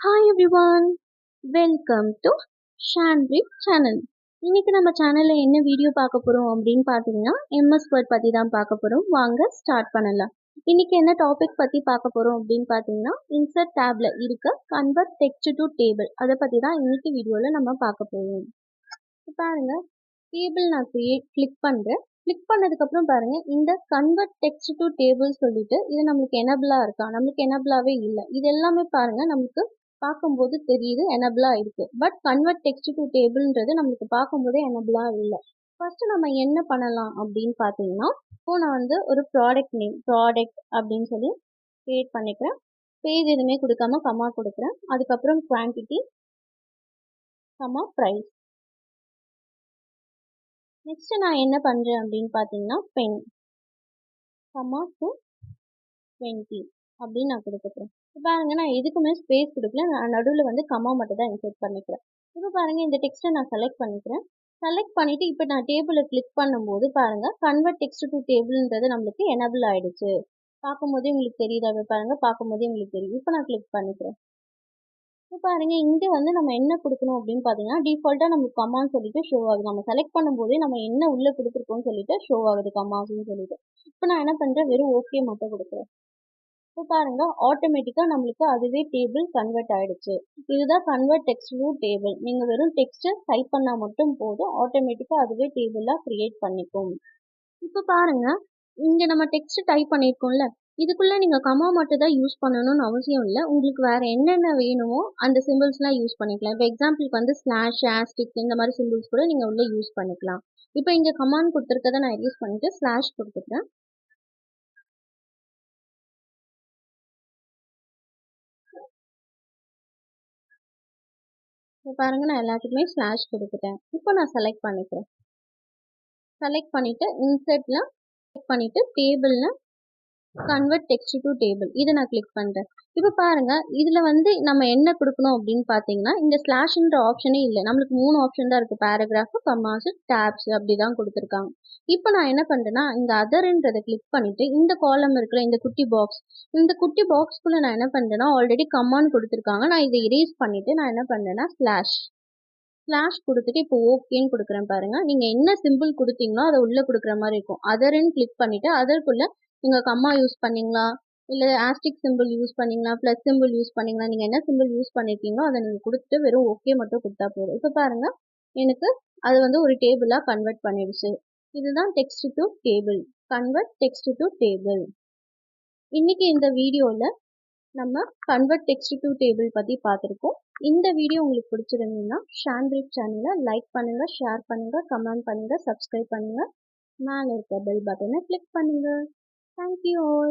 Hi everyone, welcome to Shanbreed channel. இன்னைக்கு நம்ம சேனல்ல என்ன வீடியோ பார்க்க போறோம் அப்படின்னு பார்த்தீங்கன்னா எம்எஸ் வேர்ட் பத்தி தான் பார்க்க போறோம். வாங்க ஸ்டார்ட் பண்ணலாம். இன்னைக்கு என்ன டாபிக் பத்தி பார்க்க போறோம் அப்படின்னு பார்த்தீங்கன்னா இன்சர்ட் டேப்ல இருக்க கன்வெர்ட் டெக்ஸ்ட் டு டேபிள் அதை பத்தி தான் இன்னைக்கு வீடியோல நம்ம பார்க்க போறோம். பாருங்க, டேபிள் நான் கிளிக் பண்றேன். கிளிக் பண்ணதுக்கப்புறம் பாருங்க, இந்த கன்வெர்ட் டெக்ஸ்ட் டு டேபிள் சொல்லிட்டு இது நம்மளுக்கு எனபிளா இருக்கா? நம்மளுக்கு எனபிளாவே இல்லை. இது எல்லாமே பாருங்க நமக்கு பார்க்கும்போது தெரியுது எனபிளா இருக்கு. பட் கன்வெர்ட் டெக்ஸ்ட் டு டேபிள்ன்றது நம்மளுக்கு பார்க்கும்போதே எனபிளா இல்லை. ஃபர்ஸ்ட் நம்ம என்ன பண்ணலாம் அப்படின்னு பார்த்தீங்கன்னா, இப்போ நான் வந்து ஒரு ப்ராடக்ட் நேம் ப்ராடக்ட் அப்படின்னு சொல்லி கிரியேட் பண்ணிக்கிறேன். பேஜ் எதுவுமே கொடுக்காம கமா கொடுக்குறேன். அதுக்கப்புறம் குவான்டிட்டி கமா ப்ரைஸ். நெக்ஸ்ட் நான் என்ன பண்றேன் அப்படின்னு பார்த்தீங்கன்னா பென் கமா டு 20 அப்படின்னு நான் கொடுத்துக்கிறேன். இப்போ பாருங்க, நான் எதுக்குமே ஸ்பேஸ் கொடுக்கல, நான் நடுவில் வந்து கமா மட்டும் தான் இன்சர்ட் பண்ணிக்கிறேன். இப்போ பாருங்க, இந்த டெக்ஸ்ட்டை நான் செலக்ட் பண்ணிக்கிறேன். செலக்ட் பண்ணிட்டு இப்போ நான் டேபிளை கிளிக் பண்ணும்போது பாருங்க, கன்வெர்ட் டெக்ஸ்ட் டு டேபிள்ன்றது நம்மளுக்கு எனபிள் ஆயிடுச்சு. பார்க்கும்போதே உங்களுக்கு தெரியுதாவே பாருங்க, பார்க்கும்போதே உங்களுக்கு தெரியும். இப்போ நான் கிளிக் பண்ணிக்கிறேன். இப்போ பாருங்க, இங்கே வந்து நம்ம என்ன கொடுக்கணும் அப்படின்னு பார்த்தீங்கன்னா டிஃபால்ட்டாக நமக்கு கமான்னு சொல்லிட்டு ஷோ ஆகுது. நம்ம செலக்ட் பண்ணும்போதே நம்ம என்ன உள்ளே கொடுத்துருக்கோம்னு சொல்லிட்டு ஷோ ஆகுது கமாஸ்ன்னு சொல்லிட்டு. இப்போ நான் என்ன பண்ணுறேன், வெறும் ஓகே மட்டும் கொடுக்குறேன். இப்போ பாருங்க, ஆட்டோமேட்டிக்காக நம்மளுக்கு அதுவே டேபிள் கன்வெர்ட் ஆயிடுச்சு. இதுதான் கன்வெர்ட் டெக்ஸ்ட் டு டேபிள். நீங்கள் வெறும் டெக்ஸ்ட்டை டைப் பண்ணால் மட்டும் போதும், ஆட்டோமேட்டிக்காக அதுவே டேபிளாக கிரியேட் பண்ணிக்கும். இப்போ பாருங்க, இங்கே நம்ம டெக்ஸ்ட் டைப் பண்ணியிருக்கோம்ல, இதுக்குள்ள நீங்க கமா மட்டும் தான் யூஸ் பண்ணணும்னு அவசியம் இல்லை. உங்களுக்கு வேற என்னென்ன வேணுமோ அந்த சிம்பிள்ஸ்லாம் யூஸ் பண்ணிக்கலாம். இப்போ எக்ஸாம்பிளுக்கு வந்து ஸ்லாஷ் ஆஸ்டிக் இந்த மாதிரி சிம்பிள்ஸ் கூட நீங்க உள்ள யூஸ் பண்ணிக்கலாம். இப்போ இங்க கமாண்ட் கொடுத்துருக்கதை நான் யூஸ் பண்ணிட்டு ஸ்லாஷ் கொடுத்துக்கிறேன். இப்போ பாருங்க, நான் எல்லாத்துக்குமே ஸ்லாஷ் கொடுத்துட்டேன். இப்போ நான் செலக்ட் பண்ணிக்கிறேன். செலக்ட் பண்ணிட்டு இன்சர்ட்ல கிளிக் பண்ணிட்டு டேபிள்ல கன்வெர்ட் டெக்ஸ்ட் டு டேபிள் இதை நான் கிளிக் பண்ணுறேன். இப்போ பாருங்க, இதில் வந்து நம்ம என்ன கொடுக்கணும் அப்படின்னு பார்த்தீங்கன்னா இந்த ஸ்லாஷ்ன்ற ஆப்ஷனே இல்லை. நம்மளுக்கு 3 ஆப்ஷன் தான் இருக்குது, பேராகிராஃப், கமாஸ், டேப்ஸ் அப்படி தான் கொடுத்துருக்காங்க. இப்போ நான் என்ன பண்ணுறேன்னா இந்த அதர்ன்றதை கிளிக் பண்ணிட்டு இந்த காலம் இருக்கிற இந்த குட்டி பாக்ஸ்க்குள்ளே நான் என்ன பண்ணுறேன்னா ஆல்ரெடி கமான்னு கொடுத்துருக்காங்க. நான் இதை இரேஸ் பண்ணிட்டு நான் என்ன பண்ணுறேன்னா ஸ்லாஷ் கொடுத்துட்டு இப்போ ஓகேன்னு கொடுக்குறேன். பாருங்க, நீங்கள் என்ன சிம்பிள் கொடுத்தீங்களோ அதை உள்ளே கொடுக்குற மாதிரி இருக்கும். அதர்ன்னு கிளிக் பண்ணிட்டு அதற்குள்ளே நீங்கள் கம்மா யூஸ் பண்ணீங்களா, இல்லை ஆஸ்டிக் சிம்பிள் யூஸ் பண்ணீங்களா, ப்ளஸ் சிம்பிள் யூஸ் பண்ணீங்களா, நீங்கள் என்ன சிம்பிள் யூஸ் பண்ணியிருக்கீங்களோ அதை நீங்கள் கொடுத்துட்டு வெறும் ஓகே மட்டும் கொடுத்தா போதும். இப்போ பாருங்கள், எனக்கு அது வந்து ஒரு டேபிளாக கன்வெர்ட் பண்ணிடுச்சு. இதுதான் text to table, convert text to table. இன்னைக்கு இந்த வீடியோவில் நம்ம கன்வெர்ட் டெக்ஸ்ட் டு டேபிள் பற்றி பார்த்துருக்கோம். இந்த வீடியோ உங்களுக்கு பிடிச்சிருந்தீங்கன்னா ஷான்பிரிட் சேனலை லைக் பண்ணுங்கள், ஷேர் பண்ணுங்கள், கமெண்ட் பண்ணுங்கள், சப்ஸ்கிரைப் பண்ணுங்கள், மேலே இருக்க பெல் பட்டனை கிளிக் பண்ணுங்கள். Thank you all.